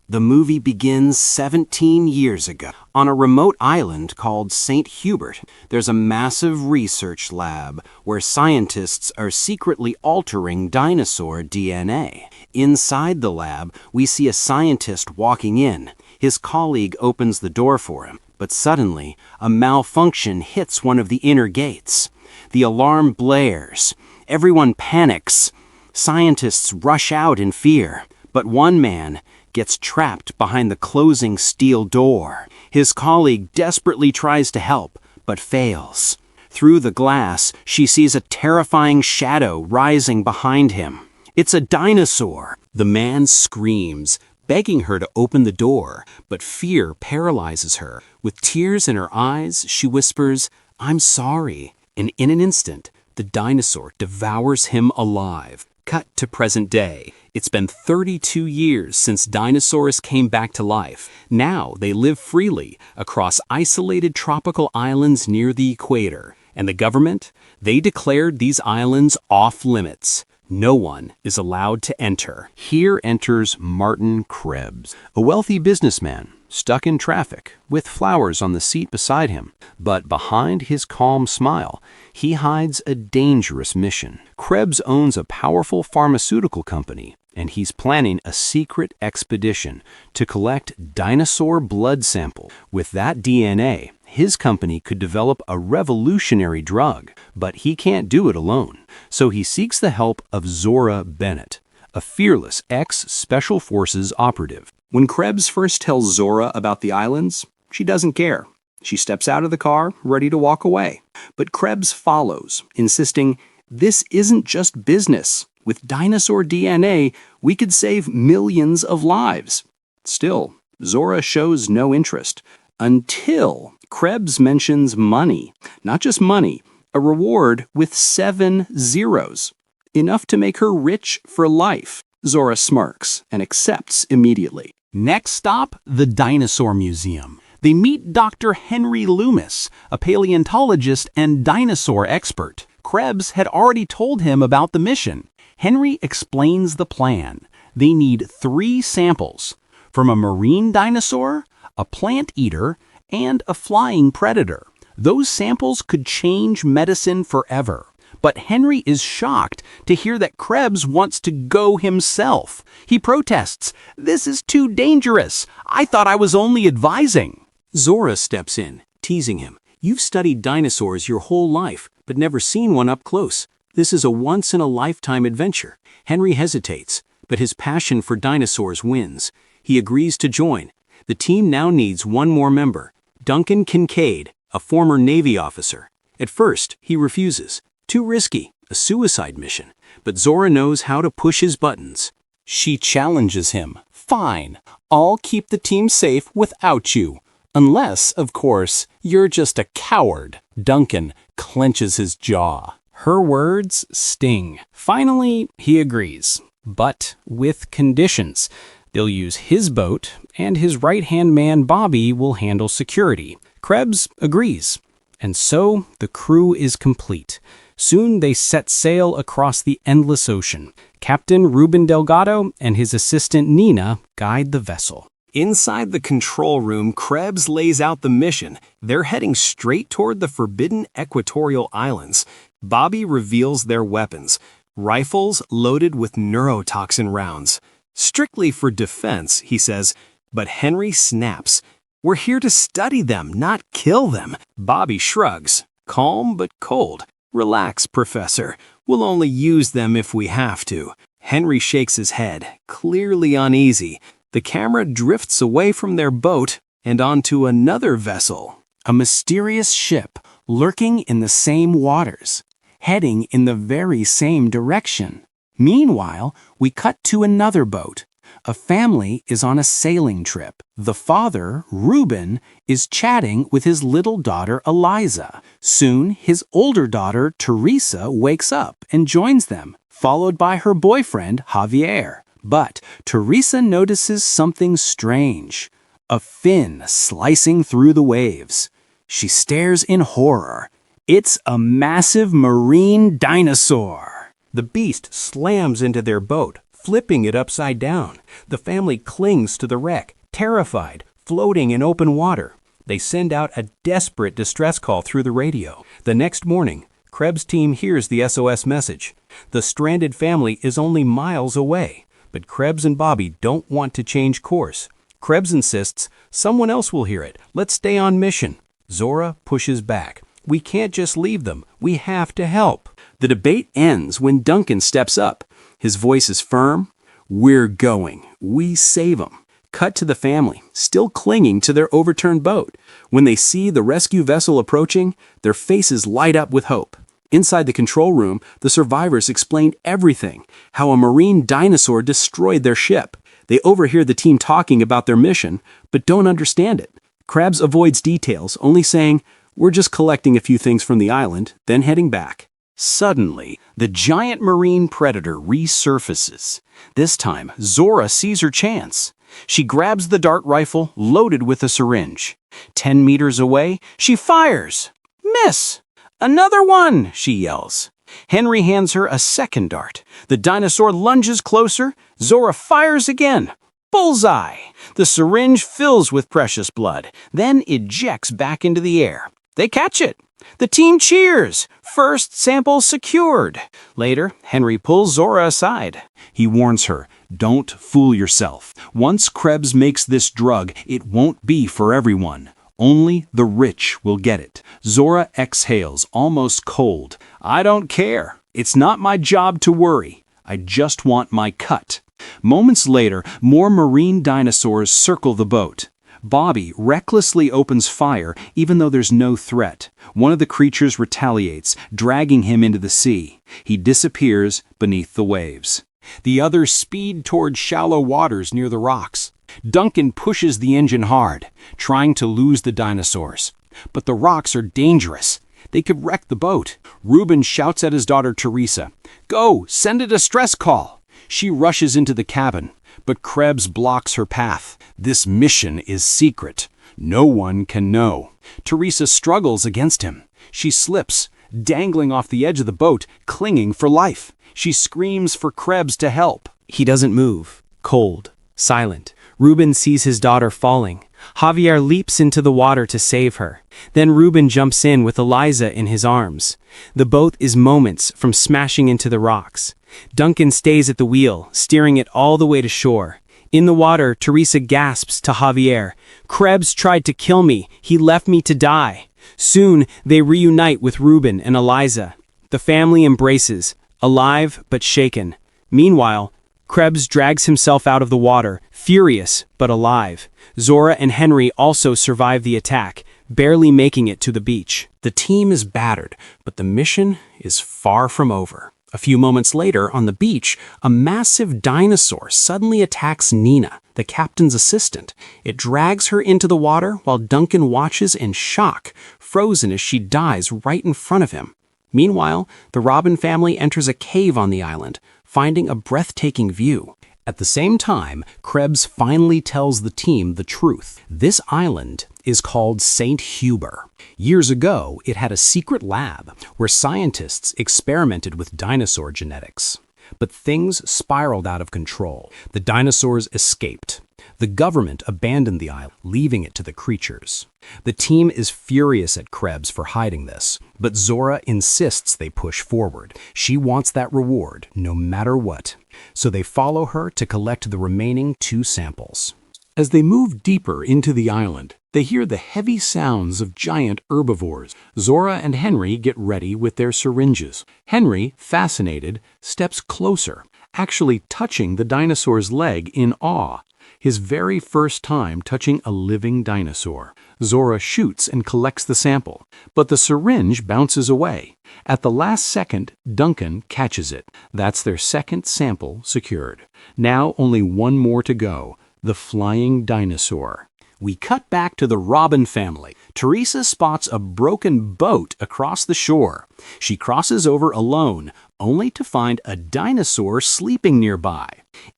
The movie begins 17 years ago. On a remote island called St. Hubert, there's a massive research lab where scientists are secretly altering dinosaur DNA. Inside the lab, we see a scientist walking in. His colleague opens the door for him, but suddenly, a malfunction hits one of the inner gates. The alarm blares. Everyone panics. Scientists rush out in fear, but one man gets trapped behind the closing steel door. His colleague desperately tries to help, but fails. Through the glass, she sees a terrifying shadow rising behind him. It's a dinosaur. The man screams, begging her to open the door, but fear paralyzes her. With tears in her eyes, she whispers, "I'm sorry." And in an instant, the dinosaur devours him alive. Cut to present day. It's been 32 years since dinosaurs came back to life. Now they live freely across isolated tropical islands near the equator. And the government? They declared these islands off limits. No one is allowed to enter. Here enters Martin Krebs, a wealthy businessman stuck in traffic with flowers on the seat beside him. But behind his calm smile, he hides a dangerous mission. Krebs owns a powerful pharmaceutical company, and he's planning a secret expedition to collect dinosaur blood sample. With that DNA, his company could develop a revolutionary drug, but he can't do it alone. So he seeks the help of Zora Bennett, a fearless ex-Special Forces operative. When Krebs first tells Zora about the islands, she doesn't care. She steps out of the car, ready to walk away. But Krebs follows, insisting, "This isn't just business. With dinosaur DNA, we could save millions of lives." Still, Zora shows no interest, until Krebs mentions money. Not just money, a reward with 7 zeros. Enough to make her rich for life. Zora smirks and accepts immediately. Next stop, the Dinosaur Museum. They meet Dr. Henry Loomis, a paleontologist and dinosaur expert. Krebs had already told him about the mission. Henry explains the plan. They need 3 samples, from a marine dinosaur, a plant eater, and a flying predator. Those samples could change medicine forever. But Henry is shocked to hear that Krebs wants to go himself. He protests, "This is too dangerous. I thought I was only advising." Zora steps in, teasing him. "You've studied dinosaurs your whole life, but never seen one up close. This is a once-in-a-lifetime adventure." Henry hesitates, but his passion for dinosaurs wins. He agrees to join. The team now needs one more member, Duncan Kincaid, a former Navy officer. At first, he refuses. Too risky, a suicide mission. But Zora knows how to push his buttons. She challenges him. "Fine, I'll keep the team safe without you. Unless, of course, you're just a coward." Duncan clenches his jaw. Her words sting. Finally, he agrees, but with conditions. They'll use his boat, and his right-hand man Bobby will handle security. Krebs agrees, and so the crew is complete. Soon they set sail across the endless ocean. Captain Ruben Delgado and his assistant Nina guide the vessel. Inside the control room, Krebs lays out the mission. They're heading straight toward the forbidden equatorial islands. Bobby reveals their weapons, rifles loaded with neurotoxin rounds. Strictly for defense, he says, but Henry snaps. "We're here to study them, not kill them." Bobby shrugs, calm but cold. "Relax, Professor. We'll only use them if we have to." Henry shakes his head, clearly uneasy. The camera drifts away from their boat and onto another vessel. A mysterious ship lurking in the same waters, heading in the very same direction. Meanwhile, we cut to another boat. A family is on a sailing trip. The father, Ruben, is chatting with his little daughter, Eliza. Soon, his older daughter, Teresa, wakes up and joins them, followed by her boyfriend, Javier. But Teresa notices something strange, a fin slicing through the waves. She stares in horror. It's a massive marine dinosaur. The beast slams into their boat, flipping it upside down. The family clings to the wreck, terrified, floating in open water. They send out a desperate distress call through the radio. The next morning, Krebs' team hears the SOS message. The stranded family is only miles away, but Krebs and Bobby don't want to change course. Krebs insists, someone else will hear it. Let's stay on mission. Zora pushes back. We can't just leave them. We have to help. The debate ends when Duncan steps up. His voice is firm. We're going. We save them. Cut to the family, still clinging to their overturned boat. When they see the rescue vessel approaching, their faces light up with hope. Inside the control room, the survivors explain everything, how a marine dinosaur destroyed their ship. They overhear the team talking about their mission, but don't understand it. Krebs avoids details, only saying, we're just collecting a few things from the island, then heading back. Suddenly, the giant marine predator resurfaces. This time, Zora sees her chance. She grabs the dart rifle loaded with a syringe. 10 meters away, she fires. Miss! Another one, she yells. Henry hands her a second dart. The dinosaur lunges closer. Zora fires again. Bullseye! The syringe fills with precious blood, then ejects back into the air. They catch it. The team cheers. First sample secured. Later, Henry pulls Zora aside. He warns her, don't fool yourself. Once Krebs makes this drug, it won't be for everyone. Only the rich will get it. Zora exhales, almost cold. I don't care. It's not my job to worry. I just want my cut. Moments later, more marine dinosaurs circle the boat. Bobby recklessly opens fire even though there's no threat. One of the creatures retaliates, dragging him into the sea. He disappears beneath the waves. The others speed toward shallow waters near the rocks. Duncan pushes the engine hard, trying to lose the dinosaurs. But the rocks are dangerous. They could wreck the boat. Reuben shouts at his daughter Teresa, "Go, send a distress call." She rushes into the cabin, but Krebs blocks her path. This mission is secret. No one can know. Teresa struggles against him. She slips, dangling off the edge of the boat, clinging for life. She screams for Krebs to help. He doesn't move, cold, silent. Reuben sees his daughter falling. Javier leaps into the water to save her. Then Reuben jumps in with Eliza in his arms. The boat is moments from smashing into the rocks. Duncan stays at the wheel, steering it all the way to shore. In the water, Teresa gasps to Javier, "Krebs tried to kill me. He left me to die." Soon, they reunite with Reuben and Eliza. The family embraces, alive but shaken. Meanwhile, Krebs drags himself out of the water, furious but alive. Zora and Henry also survive the attack, barely making it to the beach. The team is battered, but the mission is far from over. A few moments later, on the beach, a massive dinosaur suddenly attacks Nina, the captain's assistant. It drags her into the water while Duncan watches in shock, frozen as she dies right in front of him. Meanwhile, the Robin family enters a cave on the island, finding a breathtaking view. At the same time, Krebs finally tells the team the truth. This island is called St. Hubert. Years ago, it had a secret lab where scientists experimented with dinosaur genetics. But things spiraled out of control. The dinosaurs escaped. The government abandoned the island, leaving it to the creatures. The team is furious at Krebs for hiding this, but Zora insists they push forward. She wants that reward, no matter what. So they follow her to collect the remaining 2 samples. As they move deeper into the island, they hear the heavy sounds of giant herbivores. Zora and Henry get ready with their syringes. Henry, fascinated, steps closer, actually touching the dinosaur's leg in awe. His very first time touching a living dinosaur. Zora shoots and collects the sample, but the syringe bounces away. At the last second, Duncan catches it. That's their second sample secured. Now only one more to go, the flying dinosaur. We cut back to the Robin family. Teresa spots a broken boat across the shore. She crosses over alone, only to find a dinosaur sleeping nearby.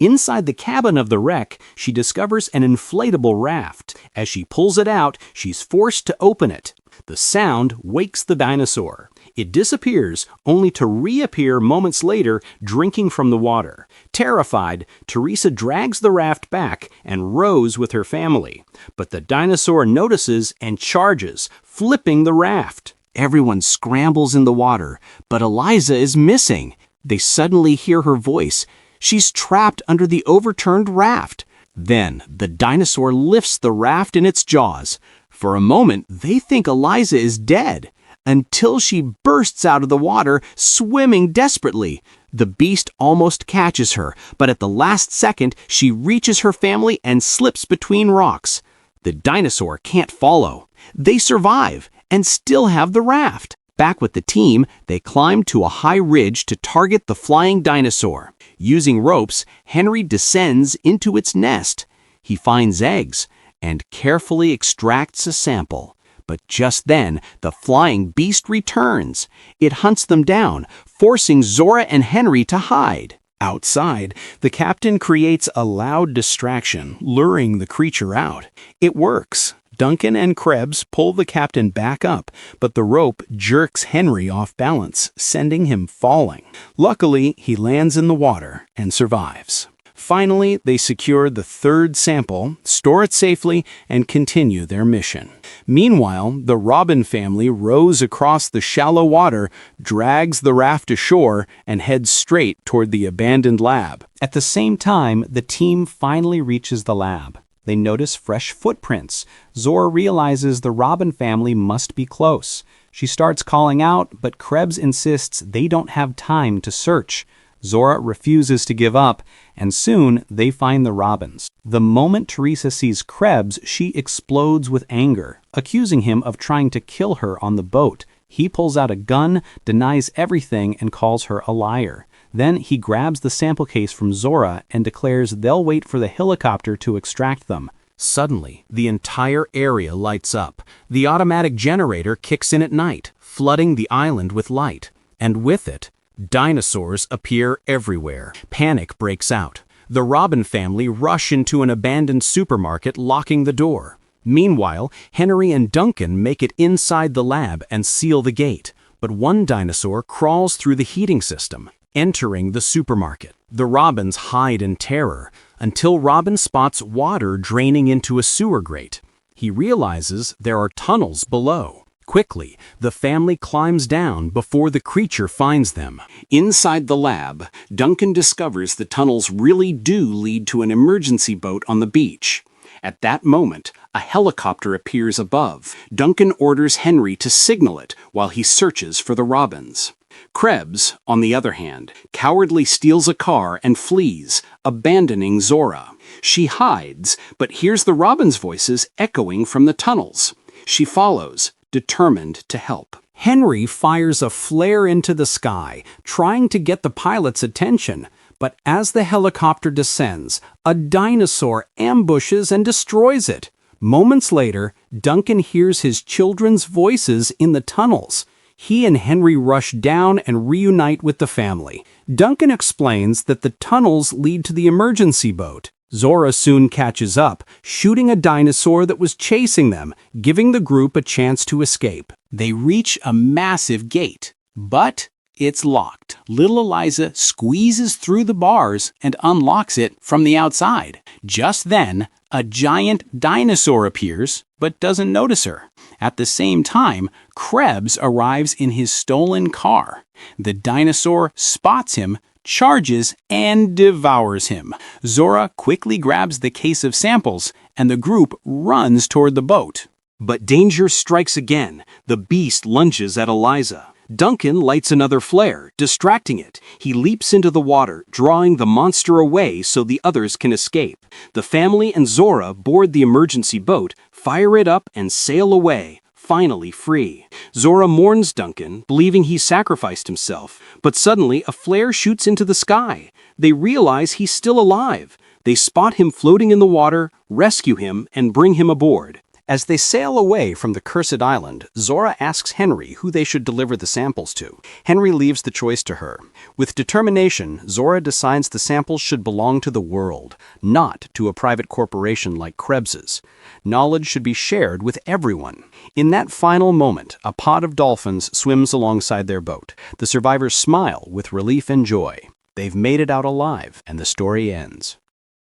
Inside the cabin of the wreck, she discovers an inflatable raft. As she pulls it out, she's forced to open it. The sound wakes the dinosaur. It disappears, only to reappear moments later, drinking from the water. Terrified, Teresa drags the raft back and rows with her family. But the dinosaur notices and charges, flipping the raft. Everyone scrambles in the water, but Eliza is missing. They suddenly hear her voice. She's trapped under the overturned raft. Then the dinosaur lifts the raft in its jaws. For a moment, they think Eliza is dead, until she bursts out of the water, swimming desperately. The beast almost catches her, but at the last second, she reaches her family and slips between rocks. The dinosaur can't follow. They survive and still have the raft. Back with the team, they climb to a high ridge to target the flying dinosaur. Using ropes, Henry descends into its nest. He finds eggs and carefully extracts a sample. But just then, the flying beast returns. It hunts them down, forcing Zora and Henry to hide. Outside, the captain creates a loud distraction, luring the creature out. It works. Duncan and Krebs pull the captain back up, but the rope jerks Henry off balance, sending him falling. Luckily, he lands in the water and survives. Finally, they secure the third sample, store it safely, and continue their mission. Meanwhile, the Robin family rows across the shallow water, drags the raft ashore, and heads straight toward the abandoned lab. At the same time, the team finally reaches the lab. They notice fresh footprints. Zora realizes the Robin family must be close. She starts calling out, but Krebs insists they don't have time to search. Zora refuses to give up, and soon they find the Robins. The moment Teresa sees Krebs, she explodes with anger, accusing him of trying to kill her on the boat. He pulls out a gun, denies everything, and calls her a liar. Then he grabs the sample case from Zora and declares they'll wait for the helicopter to extract them. Suddenly, the entire area lights up. The automatic generator kicks in at night, flooding the island with light. And with it, dinosaurs appear everywhere. Panic breaks out. The Robin family rush into an abandoned supermarket, locking the door. Meanwhile, Henry and Duncan make it inside the lab and seal the gate. But one dinosaur crawls through the heating system, entering the supermarket. The Robins hide in terror until Robin spots water draining into a sewer grate. He realizes there are tunnels below. Quickly, the family climbs down before the creature finds them. Inside the lab, Duncan discovers the tunnels really do lead to an emergency boat on the beach. At that moment, a helicopter appears above. Duncan orders Henry to signal it while he searches for the Robins. Krebs, on the other hand, cowardly steals a car and flees, abandoning Zora. She hides, but hears the Robins' voices echoing from the tunnels. She follows, determined to help. Henry fires a flare into the sky, trying to get the pilot's attention. But as the helicopter descends, a dinosaur ambushes and destroys it. Moments later, Duncan hears his children's voices in the tunnels. He and Henry rush down and reunite with the family. Duncan explains that the tunnels lead to the emergency boat. Zora soon catches up, shooting a dinosaur that was chasing them, giving the group a chance to escape. They reach a massive gate, but it's locked. Little Eliza squeezes through the bars and unlocks it from the outside. Just then, a giant dinosaur appears, but doesn't notice her. At the same time, Krebs arrives in his stolen car. The dinosaur spots him, charges, and devours him. Zora quickly grabs the case of samples, and the group runs toward the boat. But danger strikes again. The beast lunges at Eliza. Duncan lights another flare, distracting it. He leaps into the water, drawing the monster away so the others can escape. The family and Zora board the emergency boat, fire it up, and sail away, finally free. Zora mourns Duncan, believing he sacrificed himself, but suddenly a flare shoots into the sky. They realize he's still alive. They spot him floating in the water, rescue him, and bring him aboard. As they sail away from the cursed island, Zora asks Henry who they should deliver the samples to. Henry leaves the choice to her. With determination, Zora decides the samples should belong to the world, not to a private corporation like Krebs's. Knowledge should be shared with everyone. In that final moment, a pod of dolphins swims alongside their boat. The survivors smile with relief and joy. They've made it out alive, and the story ends.